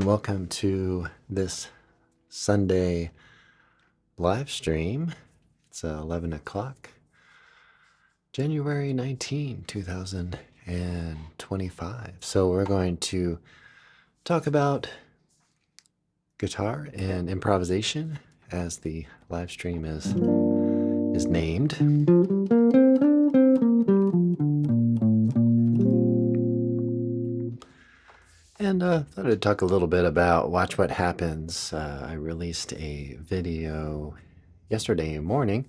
and welcome to this Sunday live stream. It's 11 o'clock, January 19, 2025. So we're going to talk about guitar and improvisation, as the live stream is named. And thought I'd talk a little bit about Watch What Happens. I released a video yesterday morning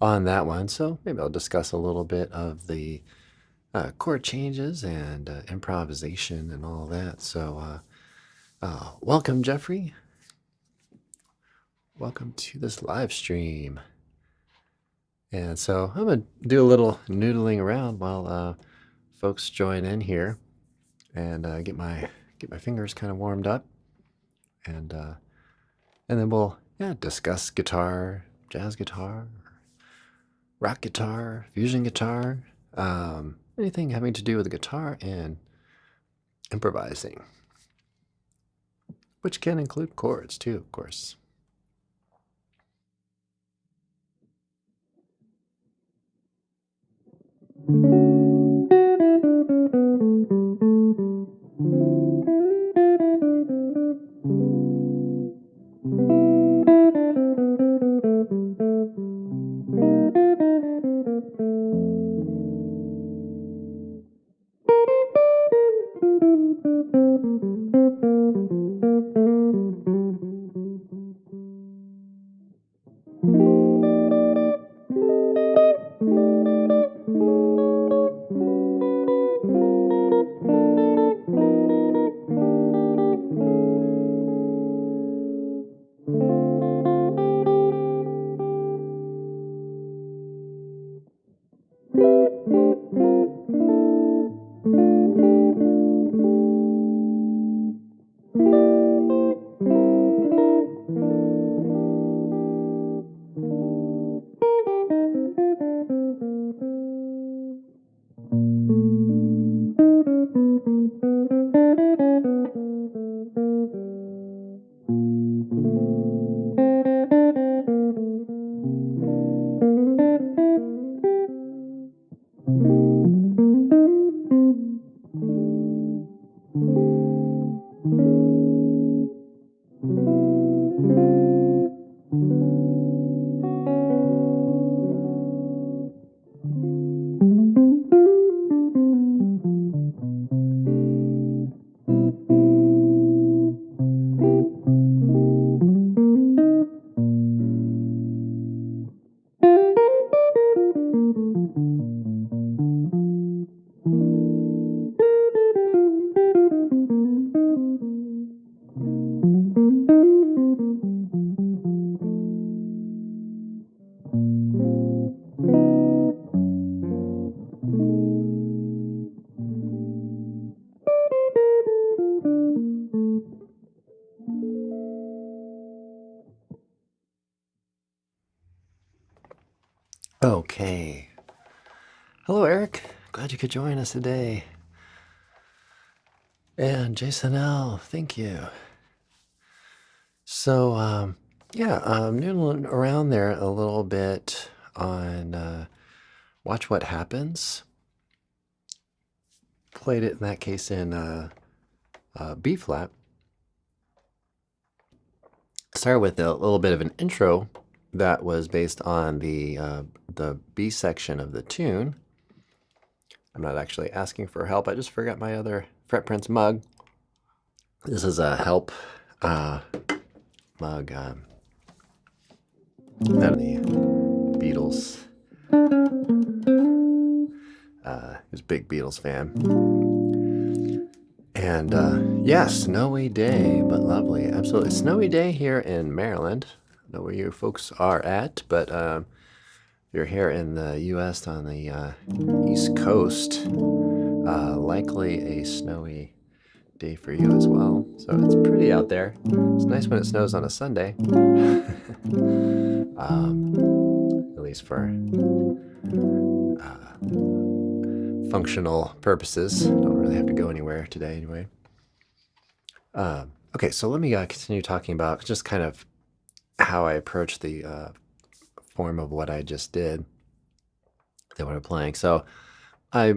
on that one, so maybe I'll discuss a little bit of the chord changes and improvisation and all that. So welcome, Jeffrey. Welcome to this live stream. And so I'm going to do a little noodling around while folks join in here. And get my fingers kind of warmed up, and then we'll discuss guitar, jazz guitar, rock guitar, fusion guitar, anything having to do with the guitar and improvising, which can include chords too, of course. Okay. Hello, Eric. Glad you could join us today. And Jason L., thank you. So, I'm noodling around there a little bit on Watch What Happens. Played it in that case in B flat. Started with a little bit of an intro that was based on the B section of the tune. I'm not actually asking for help. I just forgot my other Fret Prince mug. This is a help mug. That of the Beatles. He was a big Beatles fan. And snowy day, but lovely. Absolutely snowy day here in Maryland. I don't know where you folks are at, but you're here in the U.S. on the East Coast. Likely a snowy day for you as well. So it's pretty out there. It's nice when it snows on a Sunday. At least for functional purposes. Don't really have to go anywhere today anyway. Okay, so let me continue talking about just kind of how I approach the form of what I just did that we're playing. So I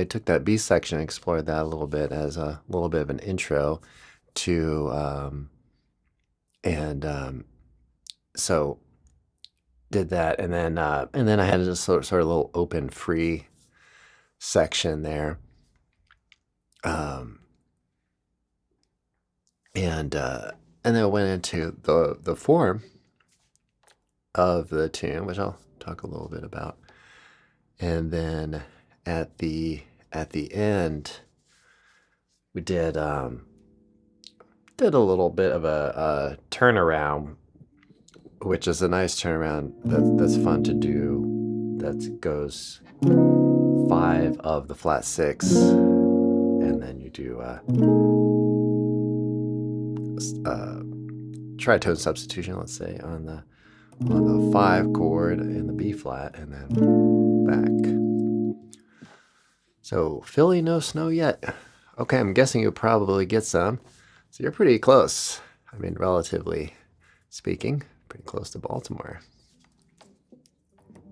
took that B section and explored that a little bit as a little bit of an intro to and so did that, and then I had a sort of little open free section there, um, and then I went into the form of the tune, which I'll talk a little bit about, and then at the end we did a little bit of a turnaround, which is a nice turnaround that's fun to do. That goes 5 of the flat 6, and then you do tritone substitution, let's say, on the 5 chord in the B flat, and then back. So Philly, no snow yet. Okay, I'm guessing you'll probably get some. So you're pretty close. I mean, relatively speaking, pretty close to Baltimore.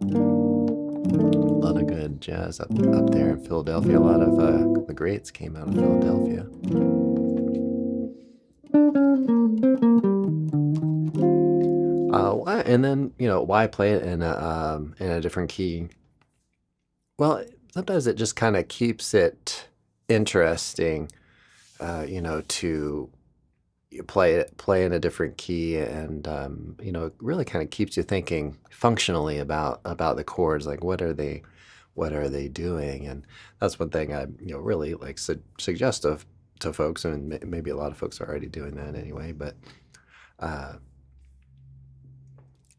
A lot of good jazz up there in Philadelphia. A lot of the greats came out of Philadelphia. And then, why play it in a different key? Well, sometimes it just kind of keeps it interesting, to play in a different key, and it really kind of keeps you thinking functionally about the chords, like what are they doing, and that's one thing I really like suggest to folks, and maybe a lot of folks are already doing that anyway, but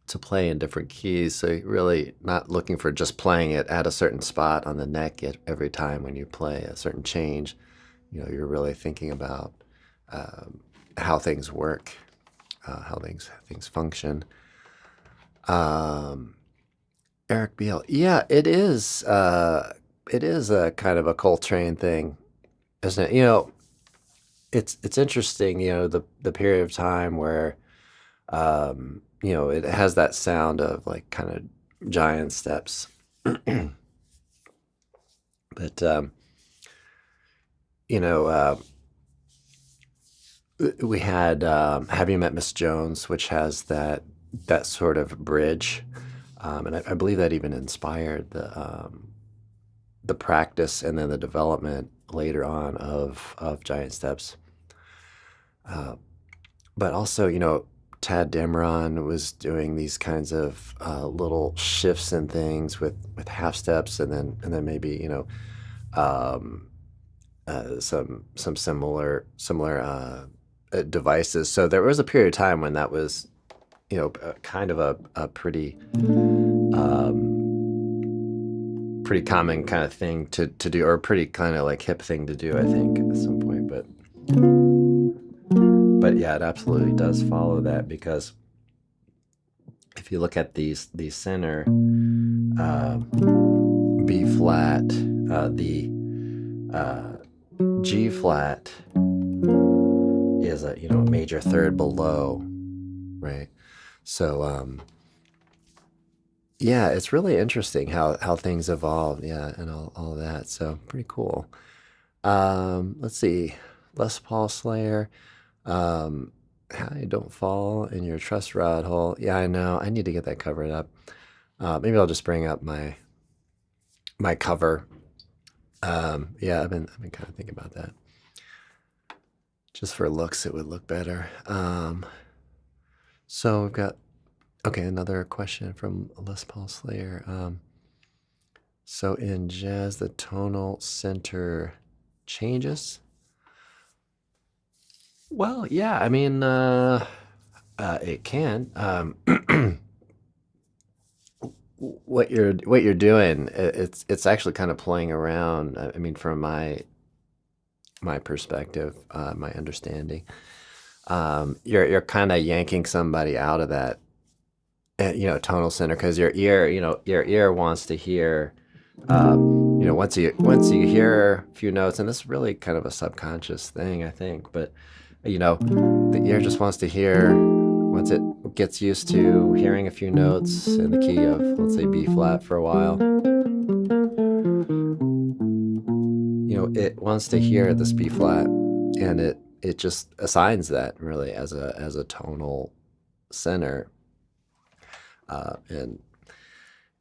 to play in different keys, so you're really not looking for just playing it at a certain spot on the neck every time when you play a certain change. You're really thinking about how things work, how things function. Eric Beale, yeah, it is a kind of a Coltrane thing, isn't it? It's interesting, the period of time where it has that sound of like kind of giant steps. But we had Have You Met Miss Jones, which has that sort of bridge, and I believe that even inspired the practice and then the development later on of giant steps. But also, Tad Dameron was doing these kinds of little shifts and things with half steps, and then maybe some similar devices. So there was a period of time when that was kind of a pretty common kind of thing to do, or a pretty kind of like hip thing to do, I think, at some point. But yeah, it absolutely does follow that, because if you look at these center B flat, the G flat is a major third below, right? So yeah, it's really interesting how things evolved, yeah, and all that. So pretty cool. Let's see, Les Paul Slayer. How you don't fall in your truss rod hole. Yeah, I know. I need to get that covered up. Maybe I'll just bring up my cover. Yeah, I've been kind of thinking about that. Just for looks, it would look better. So we've got another question from Les Paul Slayer. So in jazz, the tonal center changes. Well, yeah, I mean, it can. What you're doing, it's actually kind of playing around. I mean, from my perspective, my understanding, you're kind of yanking somebody out of that, tonal center, because your ear wants to hear, once you hear a few notes, and this is really kind of a subconscious thing, I think, but The ear just wants to hear, once it gets used to hearing a few notes in the key of, let's say, B flat for a while, it wants to hear this B flat, and it just assigns that really as a tonal center,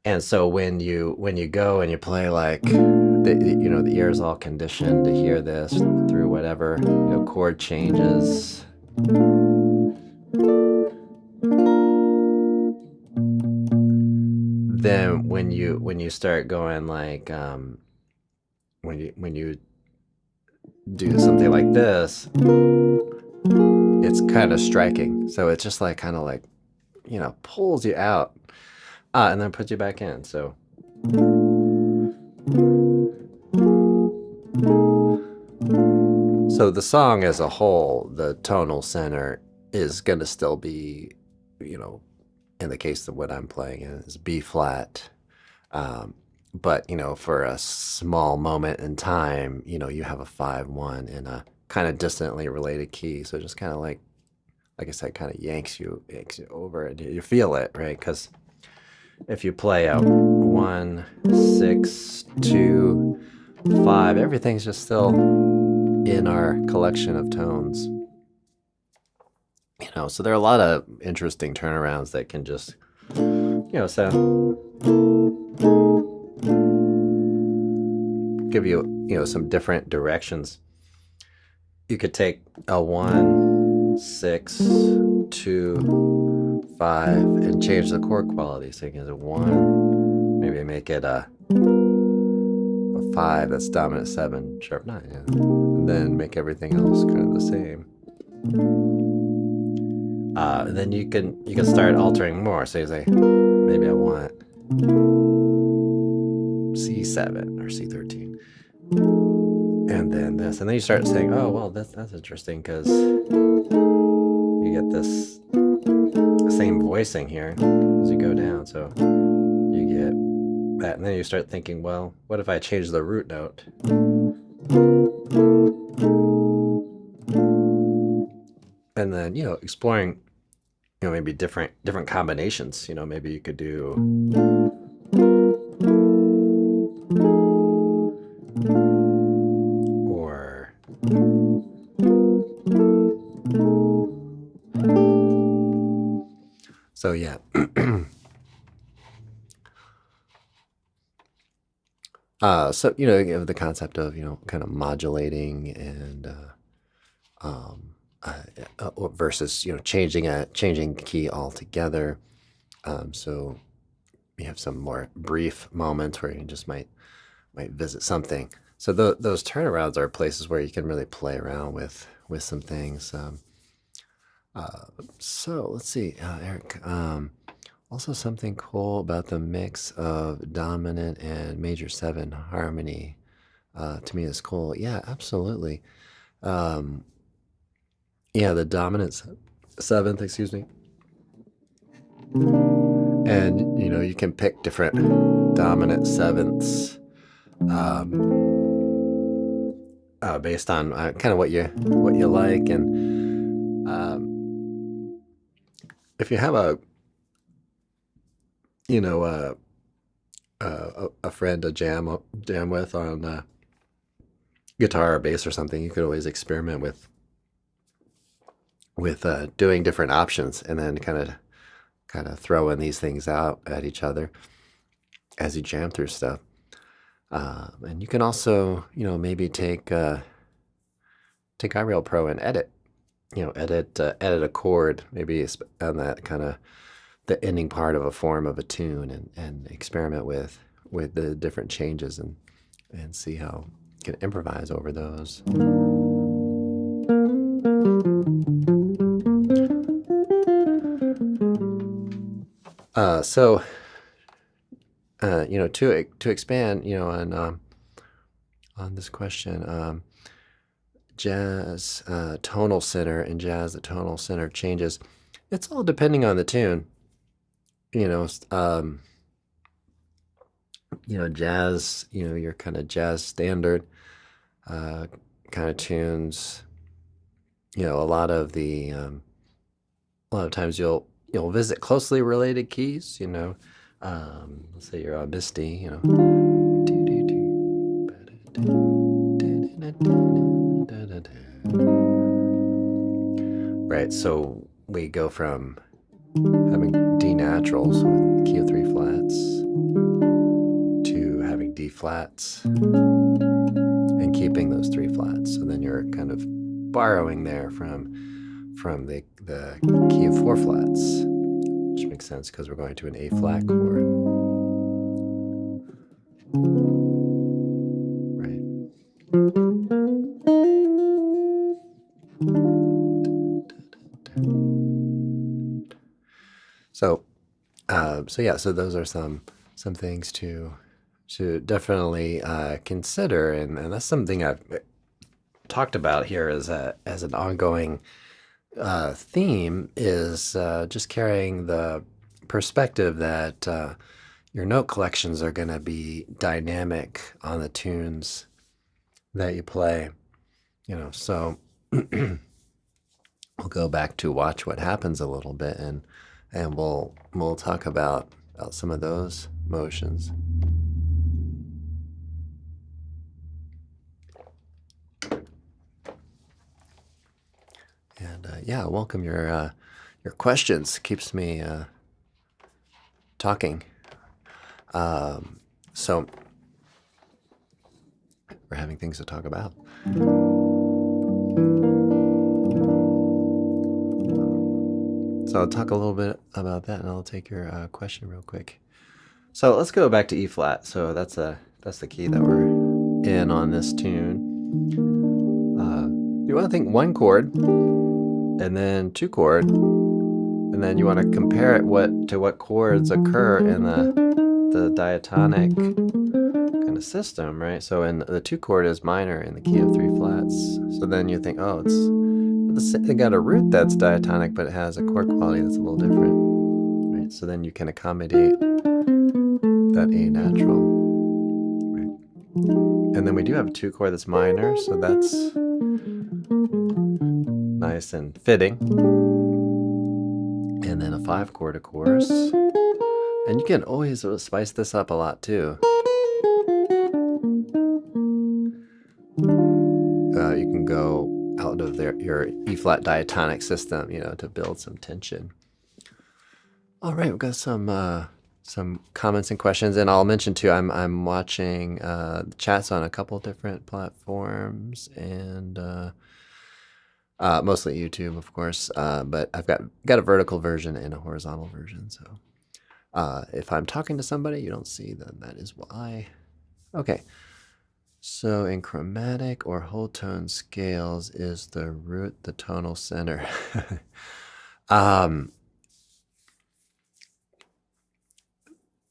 and so when you go and you play, like, the ear is all conditioned to hear this through whatever chord changes. Then when you start going, like, when you do something like this, it's kind of striking. So it's just like kind of like pulls you out, and then puts you back in. So the song as a whole, the tonal center is going to still be, in the case of what I'm playing, is B flat. But for a small moment in time, you have a 5-1 in a kind of distantly related key. So just kind of like I said, kind of yanks you over, and you feel it, right? Because if you play a 1, 6, 2, 5, everything's just still in our collection of tones. So there are a lot of interesting turnarounds that can just, sound, give you, some different directions. You could take a 1, 6, 2, 5, and change the chord quality. So you can do 1, maybe make it a 5 that's dominant 7, sharp 9, and then make everything else kind of the same. And then you can start altering more. So you say, maybe I want C7 or C13, and then this, and then you start saying, oh well, that's interesting, because you get this same voicing here as you go down. So you get that, and then you start thinking, well, what if I change the root note? And then exploring maybe different combinations. Maybe you could do or so yeah. So the concept of kind of modulating and versus changing key altogether. So you have some more brief moments where you just might visit something. So those turnarounds are places where you can really play around with some things. So let's see, Eric. Also, something cool about the mix of dominant and major 7 harmony, to me, is cool. Yeah, absolutely. Yeah, the dominant 7th, excuse me. And you can pick different dominant 7ths, based on kind of what you like, and if you have a friend to jam with on guitar or bass or something, you could always experiment with doing different options, and then kind of throwing these things out at each other as you jam through stuff. And you can also maybe take iReal Pro and edit a chord, maybe on that kind of the ending part of a form of a tune, and experiment with the different changes, and see how you can improvise over those. So to expand on this question, jazz tonal center, in jazz the tonal center changes. It's all depending on the tune. Jazz, your kind of jazz standard kind of tunes, a lot of times you'll visit closely related keys. Let's say you're on Misty. Right, so we go from having D naturals with key of 3 flats to having D flats and keeping those 3 flats. So then you're kind of borrowing there from the key of 4 flats, which makes sense because we're going to an A flat chord. Right. So those are some things to definitely consider, and that's something I've talked about here as an ongoing theme, is just carrying the perspective that your note collections are going to be dynamic on the tunes that you play. So we'll go back to Watch What Happens a little bit, and we'll talk about some of those motions. And welcome your questions. Keeps me talking. So we're having things to talk about. So I'll talk a little bit about that, and I'll take your question real quick. So let's go back to E flat. So that's the key that we're in on this tune. You want to think 1 chord, and then 2 chord, and then you want to compare it to what chords occur in the diatonic kind of system, right? So in the 2 chord is minor in the key of 3 flats. So then you think, oh, they got a root that's diatonic, but it has a chord quality that's a little different, right? So then you can accommodate that A natural, right? And then we do have a 2 chord that's minor, so that's nice and fitting. And then a 5 chord, of course. And you can always spice this up a lot too. You can go out of your E flat diatonic system, to build some tension. All right, we've got some comments and questions, and I'll mention too, I'm watching chats on a couple different platforms, and mostly YouTube, of course, but I've got a vertical version and a horizontal version. So if I'm talking to somebody you don't see, then that is why. Okay. So in chromatic or whole tone scales, is the root the tonal center?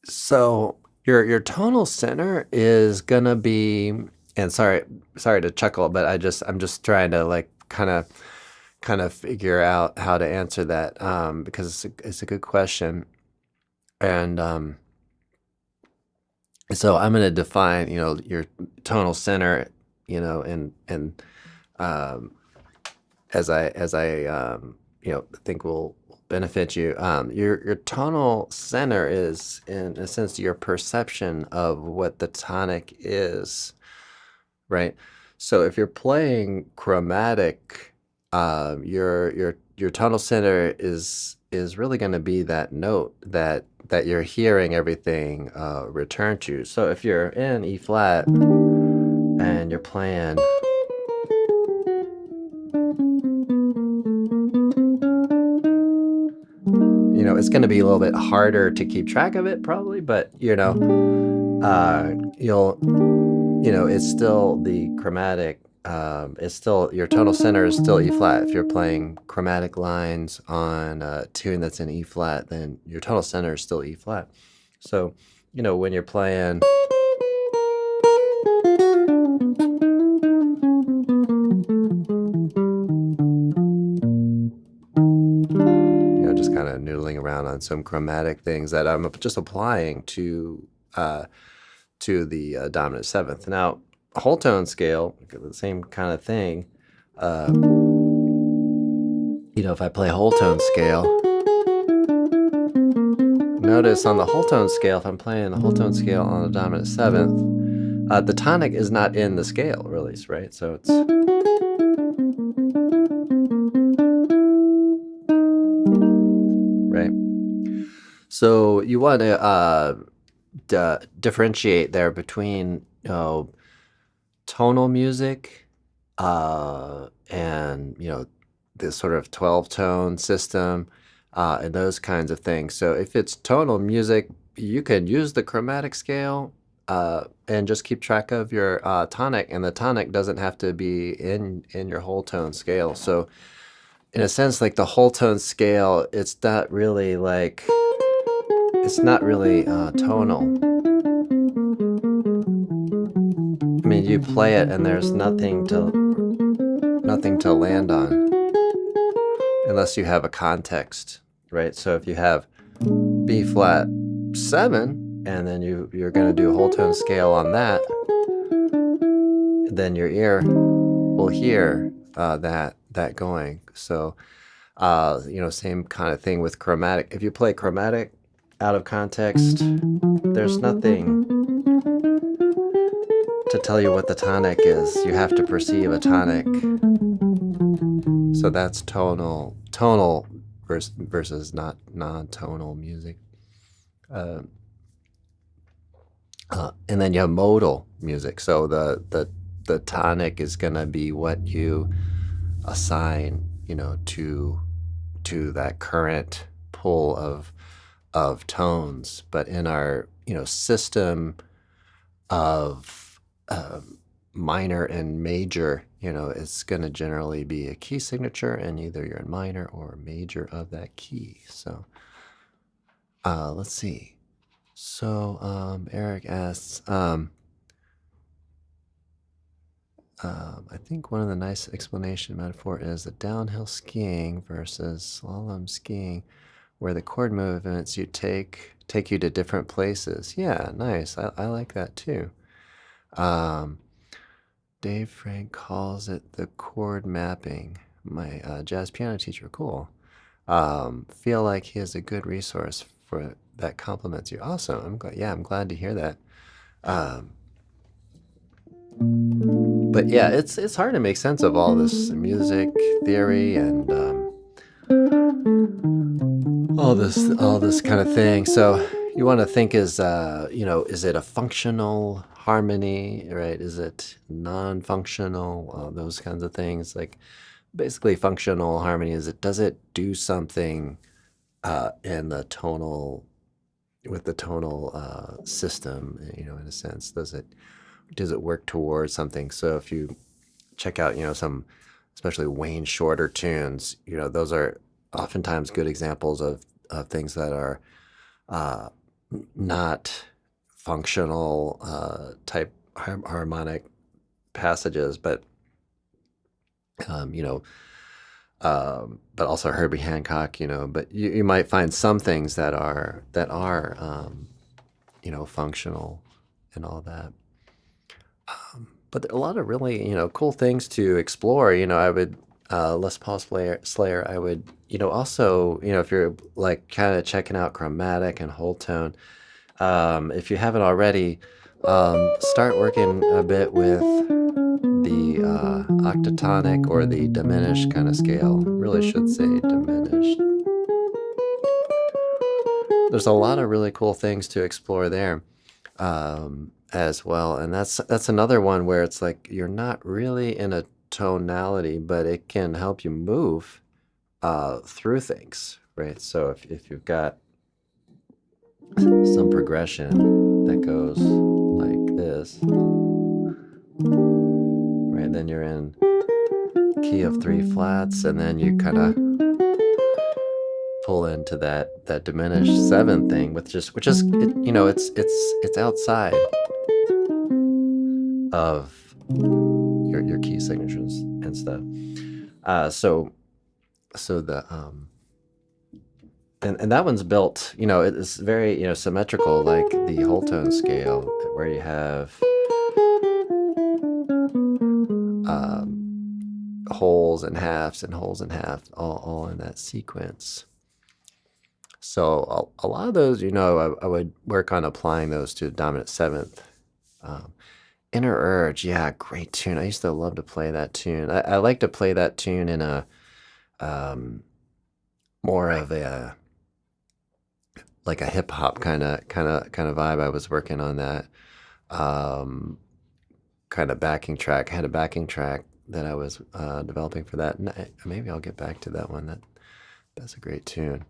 So your tonal center is gonna be, and sorry to chuckle, but I'm just trying to like kind of figure out how to answer that, because it's a good question, and so I'm going to define, your tonal center, and as I think will benefit you. Your tonal center is, in a sense, your perception of what the tonic is, right? So if you're playing chromatic, your tonal center is really going to be that note that you're hearing everything return to. So if you're in E flat and you're playing, it's going to be a little bit harder to keep track of it probably, but it's still the chromatic. It's still, your tonal center is still E flat. If you're playing chromatic lines on a tune that's in E flat, then your tonal center is still E flat. So, when you're playing, just kind of noodling around on some chromatic things that I'm just applying to the dominant seventh. Now, whole tone scale, the same kind of thing. if I play whole tone scale, notice on the whole tone scale, if I'm playing the whole tone scale on the dominant seventh, the tonic is not in the scale, really, right? So it's right. So you want to differentiate there between tonal music and this sort of 12-tone system and those kinds of things. So if it's tonal music, you can use the chromatic scale and just keep track of your tonic, and the tonic doesn't have to be in your whole tone scale. So in a sense, like the whole tone scale, it's not really tonal. I mean, you play it and there's nothing to land on unless you have a context, right? So if you have B flat 7 and then you're going to do a whole tone scale on that, then your ear will hear that going. So same kind of thing with chromatic. If you play chromatic out of context, there's nothing to tell you what the tonic is. You have to perceive a tonic. So that's tonal versus not non-tonal music. And then you have modal music. So the tonic is going to be what you assign, to that current pull of tones. But in our system of minor and major, it's going to generally be a key signature, and either you're in minor or major of that key. So let's see. So Eric asks, I think one of the nice explanation metaphor is the downhill skiing versus slalom skiing, where the chord movements you take you to different places. Yeah, nice. I like that too. Dave Frank calls it the chord mapping. My jazz piano teacher, cool. Feel like he is a good resource for that compliments you. Awesome. I'm glad to hear that. But yeah, it's hard to make sense of all this music theory and all this kind of thing. So you want to think is it a functional harmony, right? Is it non-functional? Those kinds of things. Like basically functional harmony does it do something in the tonal with the tonal system, in a sense? Does it work towards something? So if you check out, some especially Wayne Shorter tunes, those are oftentimes good examples of things that are not functional type harmonic passages, but but also Herbie Hancock, but you might find some things that are functional and all that. But there are a lot of really, cool things to explore. I would, Les Paul Slayer, I would, also, if you're like kind of checking out chromatic and whole tone, if you haven't already, start working a bit with the octatonic or the diminished kind of scale. Really should say diminished. There's a lot of really cool things to explore there. As well, and that's another one where it's like you're not really in a tonality, but it can help you move through things, right? So if you've got some progression that goes like this, right, then you're in key of 3 flats, and then you kind of pull into that diminished 7 thing, which is it's outside of your key signatures and stuff. So the and that one's built, it's very symmetrical, like the whole tone scale, where you wholes and halves and wholes and halves all in that sequence. So a lot of those, I would work on applying those to dominant seventh. Inner Urge, yeah, great tune. I used to love to play that tune. I like to play that tune in a more of a like a hip hop kind of vibe. I was working on that kind of backing track. I had a backing track that I was developing for that. And maybe I'll get back to that one. That's a great tune.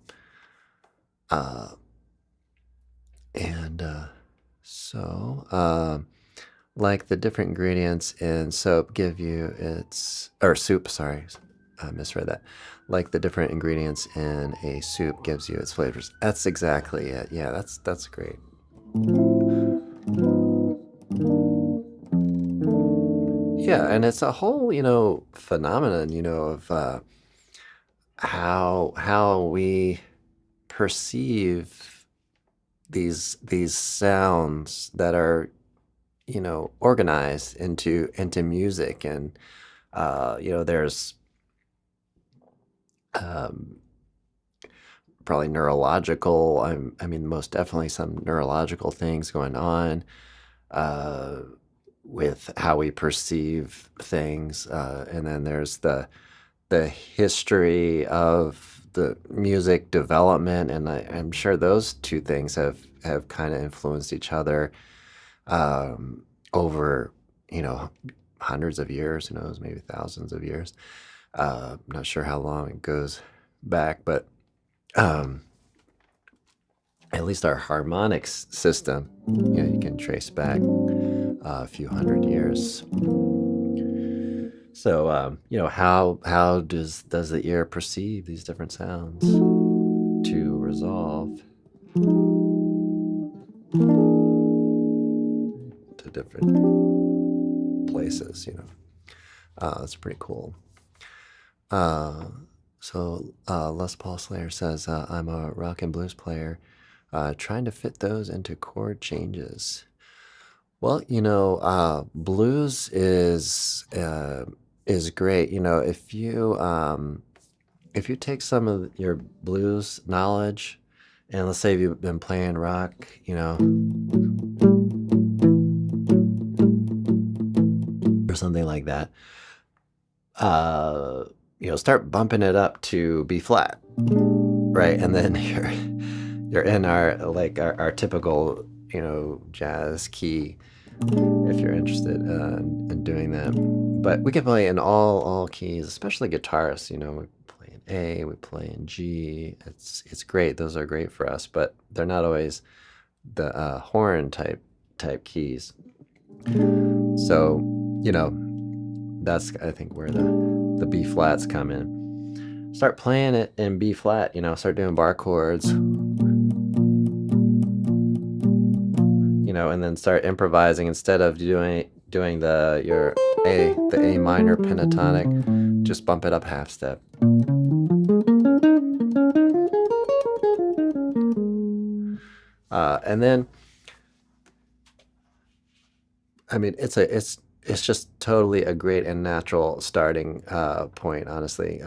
Like the different ingredients in soap give you soup, sorry, I misread that. Like the different ingredients in a soup gives you its flavors. That's exactly it. Yeah, that's great. Yeah, and it's a whole, phenomenon, of how we perceive these sounds that are organized into music. And there's probably neurological, I mean most definitely some neurological things going on with how we perceive things, and then there's the history of the music development, and I'm sure those two things have kind of influenced each other over hundreds of years, who knows, maybe thousands of years. I'm not sure how long it goes back, but at least our harmonics system, you can trace back a few hundred years. So how does the ear perceive these different sounds to resolve to different places? That's pretty cool. So Les Paul Slayer says, I'm a rock and blues player trying to fit those into chord changes. Well, blues is great. If you take some of your blues knowledge, and let's say you've been playing rock, or something like that, start bumping it up to B flat, right? And then you're in our typical, jazz key, if you're interested in doing that. But we can play in all keys, especially guitarists. We play in A, we play in G. It's great. Those are great for us, but they're not always the horn type keys. So that's, I think, where the B flats come in. Start playing it in B flat. Start doing bar chords. And then start improvising instead of doing the A minor pentatonic. Just bump it up half step. And then, I mean, it's just totally a great and natural starting point, honestly.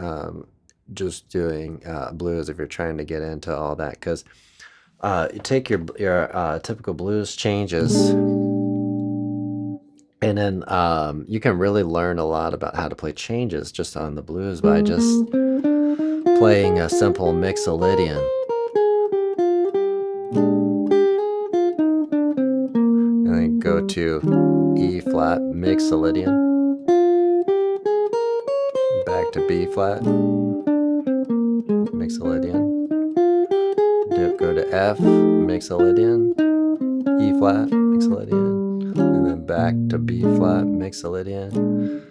Just doing blues if you're trying to get into all that, because you take your typical blues changes, and then you can really learn a lot about how to play changes just on the blues by just playing a simple mixolydian. And then go to E flat mixolydian, back to B flat mixolydian. Go to F, mixolydian, E flat, mixolydian, and then back to B flat, mixolydian,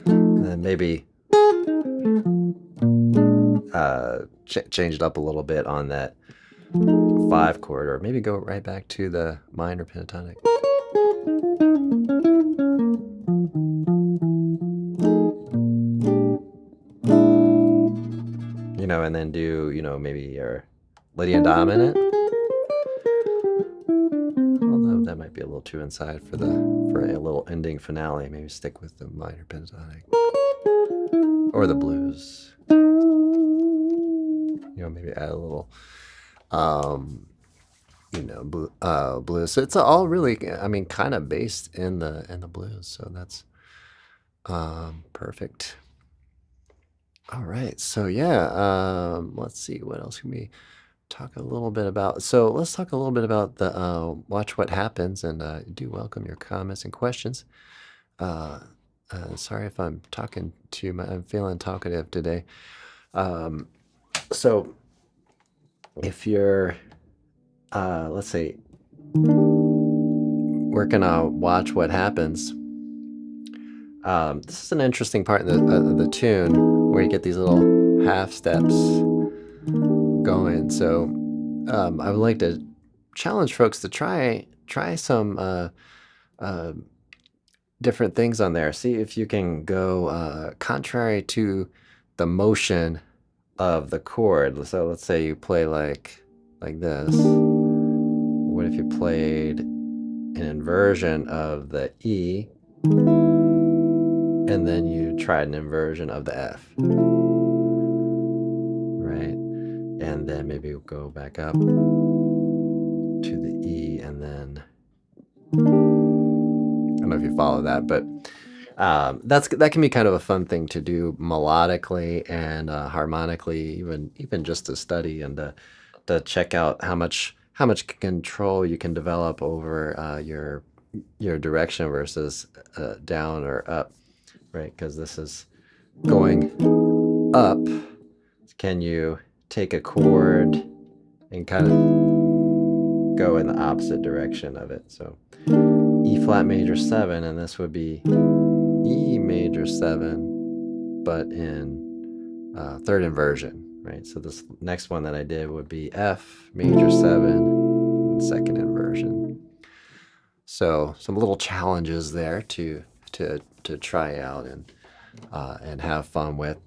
and then maybe change it up a little bit on that 5 chord, or maybe go right back to the minor pentatonic. And then do, maybe your Lydian dominant. Although that might be a little too inside for a little ending finale. Maybe stick with the minor pentatonic. or the blues. You know, maybe add a little, blues. So it's all really, I mean, kind of based in the blues. So that's perfect. All right. So yeah, let's see what else can we talk a little bit about. So let's talk a little bit about the watch what happens, and do welcome your comments and questions. Sorry if I'm talking too much. I'm feeling talkative today. So if you're, let's say, working on watch what happens, this is an interesting part of the tune where you get these little half steps going. So I would like to challenge folks to try some different things on there. See if you can go contrary to the motion of the chord. So let's say you play like this. What if you played an inversion of the E, and then you tried an inversion of the F, right? And then maybe we'll go back up to the E, and then I don't know if you follow that, but that can be kind of a fun thing to do melodically and harmonically, even just to study and to check out how much control you can develop over your direction versus down or up, right? Because this is going up. Can you take a chord and kind of go in the opposite direction of it? So E flat major 7, and this would be E major 7, but in third inversion, right? So this next one that I did would be F major 7, second inversion. So some little challenges there to try out and have fun with.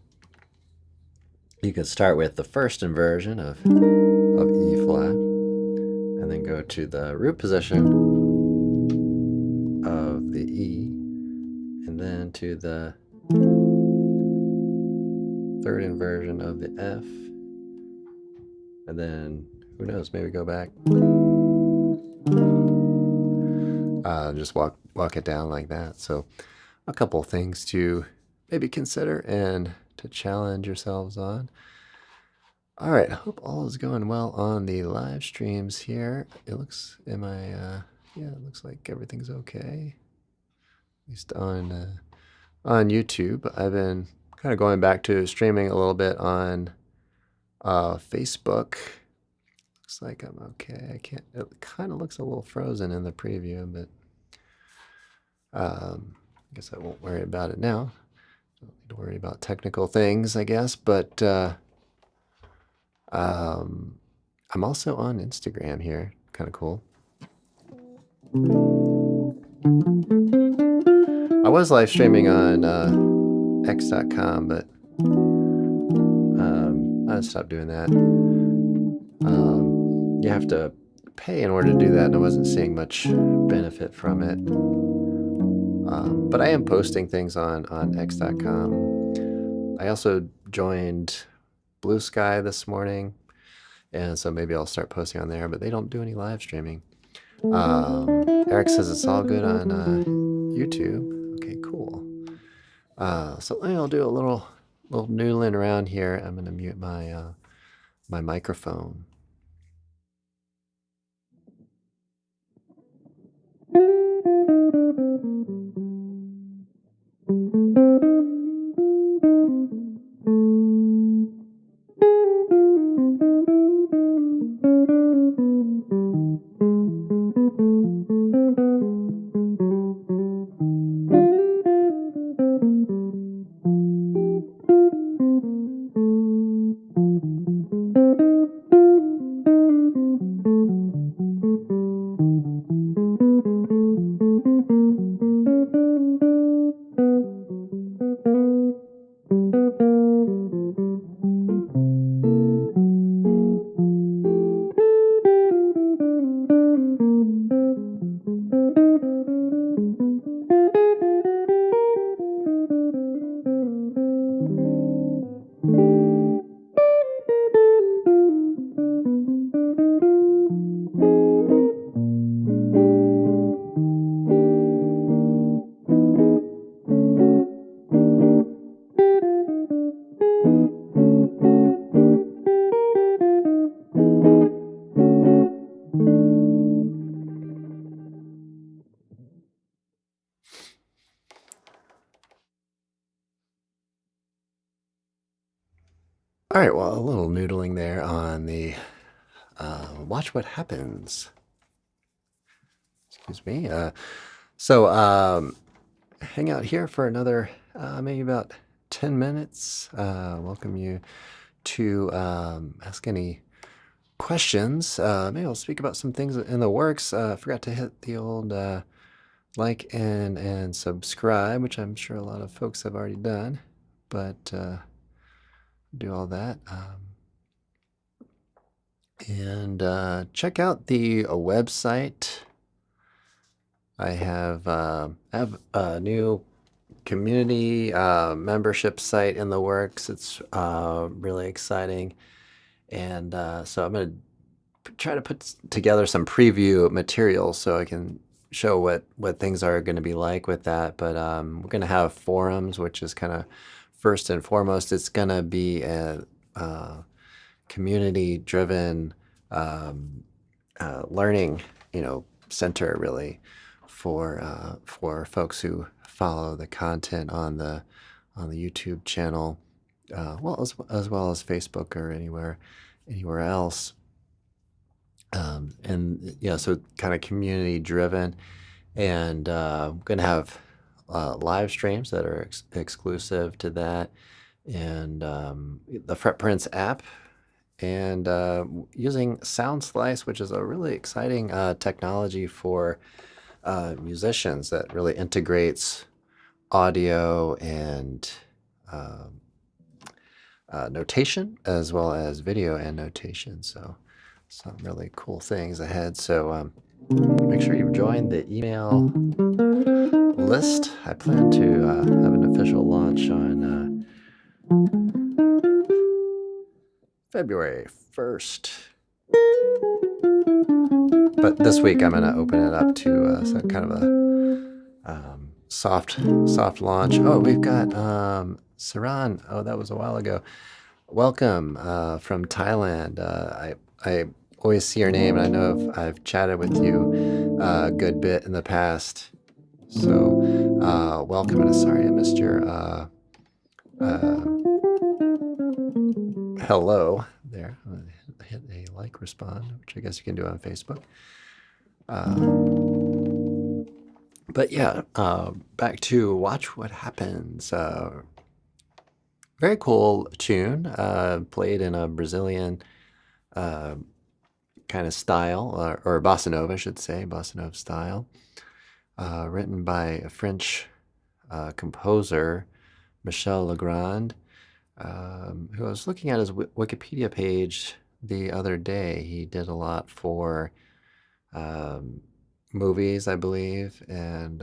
You can start with the first inversion of E flat, and then go to the root position of the E, and then to the third inversion of the F, and then who knows, maybe go back. Just walk it down like that. So a couple things to maybe consider and to challenge yourselves on. All right, I hope all is going well on the live streams here. It looks, yeah, it looks like everything's okay. At least on YouTube. I've been kind of going back to streaming a little bit on Facebook. Looks like I'm okay. It kind of looks a little frozen in the preview, but I guess I won't worry about it now. Don't need to worry about technical things, I guess, but I'm also on Instagram here. Kind of cool. I was live streaming on x.com, but I stopped doing that. You have to pay in order to do that, and I wasn't seeing much benefit from it. But I am posting things on x.com. I also joined Blue Sky this morning, and so maybe I'll start posting on there, but they don't do any live streaming. Eric says it's all good on YouTube. Okay, cool. So I'll do a little noodling around here. I'm going to mute my my microphone. All right, well, a little noodling there on the watch what happens. Excuse me. Hang out here for another maybe about 10 minutes. Welcome you to ask any questions. Maybe I'll speak about some things in the works. I forgot to hit the old like and subscribe, which I'm sure a lot of folks have already done, but do all that. And check out the website. I have a new community membership site in the works. It's really exciting. And so I'm going to try to put together some preview materials so I can show what things are going to be like with that. But we're going to have forums, which is kind of first and foremost. It's going to be a community-driven learning, center really for folks who follow the content on the YouTube channel, well as well as Facebook or anywhere else. And yeah, so kind of community driven, and I'm going to have live streams that are exclusive to that, and the Fretprints app, and using SoundSlice, which is a really exciting technology for musicians that really integrates audio and notation as well as video and notation. So some really cool things ahead. So make sure you join the email list. I plan to have an official launch on February 1st. But this week I'm going to open it up to some kind of a soft launch. Oh, we've got Saran. Oh, that was a while ago. Welcome from Thailand. I always see your name, and I know I've chatted with you a good bit in the past. So welcome, and sorry I missed your hello there. I'm gonna hit a like respond, which I guess you can do on Facebook. But yeah, back to Watch What Happens. Very cool tune, played in a Brazilian kind of style, or bossa nova, I should say, bossa nova style, written by a French composer, Michel Legrand, who I was looking at his Wikipedia page the other day. He did a lot for movies, I believe, and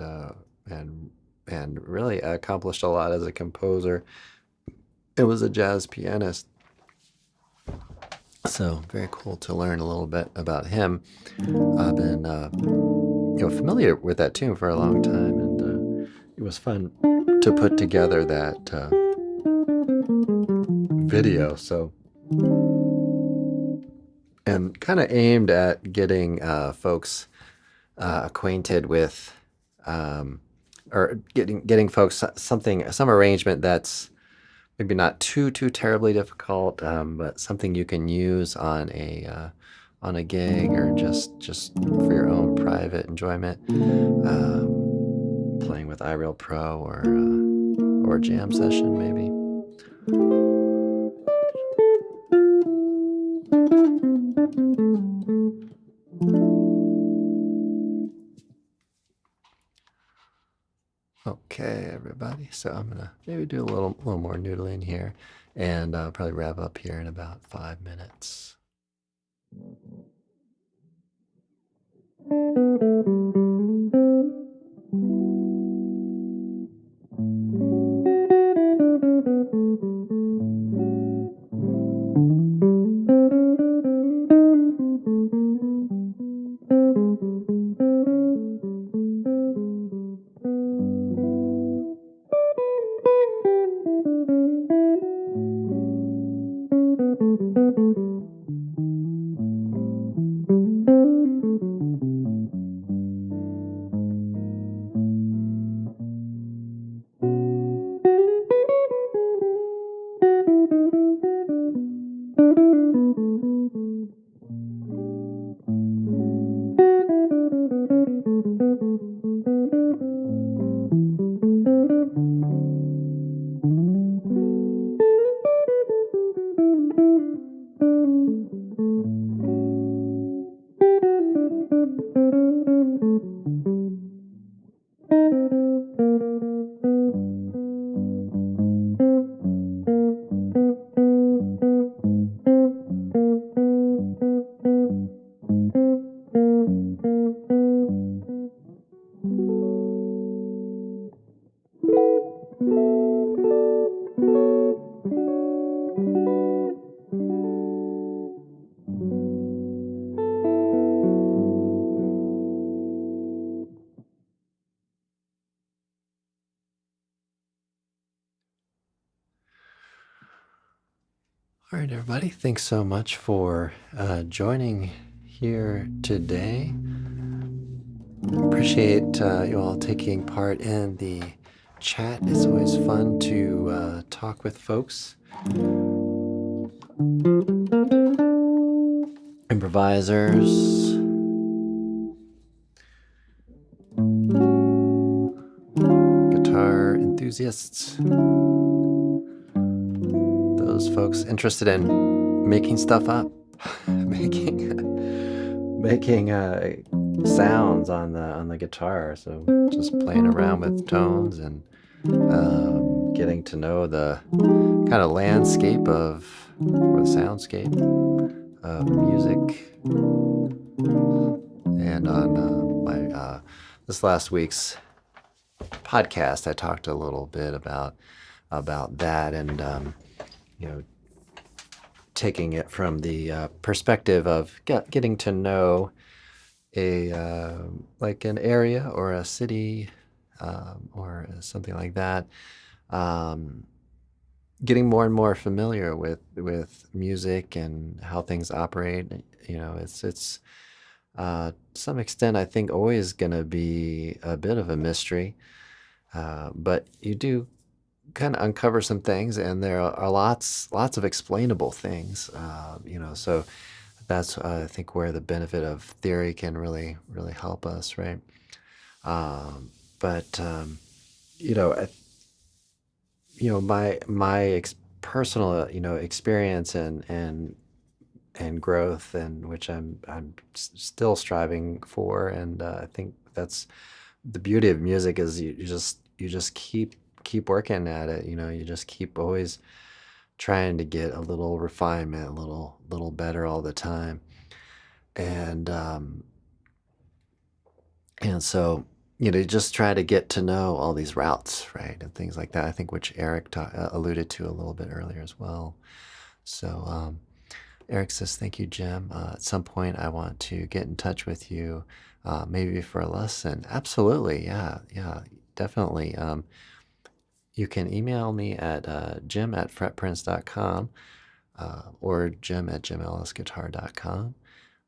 really accomplished a lot as a composer. It was a jazz pianist. So very cool to learn a little bit about him. I've been familiar with that tune for a long time, and it was fun to put together that video. So, and kind of aimed at getting folks acquainted with, or getting folks some arrangement that's maybe not too terribly difficult, but something you can use on a gig or just for your own private enjoyment, playing with iReal Pro or a jam session maybe. Okay, everybody. So I'm gonna maybe do a little more noodling here, and I'll probably wrap up here in about 5 minutes. right, everybody. Thanks so much for joining here today. Appreciate you all taking part in the chat. It's always fun to talk with folks. Improvisers, guitar enthusiasts, those folks interested in making stuff up, making sounds on the guitar. So just playing around with tones and getting to know the kind of landscape or the soundscape of music. And on my this last week's podcast, I talked a little bit about that, and taking it from the perspective of getting to know like an area or a city or something like that. Getting more and more familiar with music and how things operate. It's to some extent, I think, always going to be a bit of a mystery, but you do kind of uncover some things, and there are lots of explainable things. So that's I think where the benefit of theory can really help us, right? My personal experience and growth, and which I'm still striving for, and I think that's the beauty of music is you just keep working at it. You just keep always trying to get a little refinement, a little better all the time, and so you just try to get to know all these routes, right, and things like that. I think which Eric alluded to a little bit earlier as well. So Eric says, "Thank you, Jim. At some point, I want to get in touch with you, maybe for a lesson." Absolutely, yeah, definitely. You can email me at jim@fretprince.com or jim@jimellisguitar.com,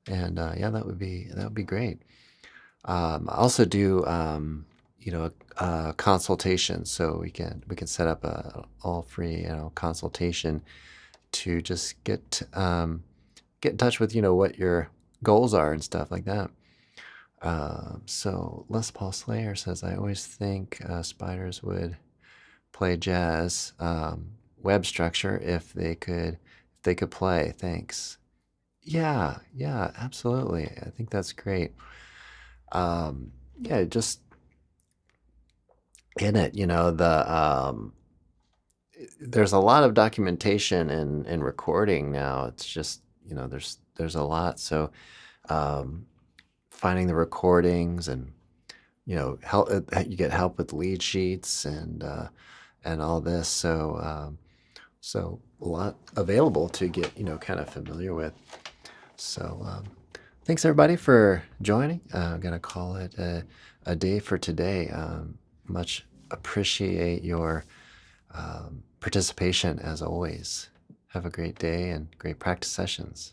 and that would be great. I also do a consultation, so we can set up a all free consultation to just get in touch with what your goals are and stuff like that. So Les Paul Slayer says, "I always think spiders would play jazz web structure if they could play. Thanks." Yeah, absolutely. I think that's great. Just in it, there's a lot of documentation and recording now. It's just there's a lot. So finding the recordings and help, you get help with lead sheets and all this. So a lot available to get kind of familiar with. So thanks everybody for joining. I'm gonna call it a day for today. Much appreciate your participation as always. Have a great day and great practice sessions.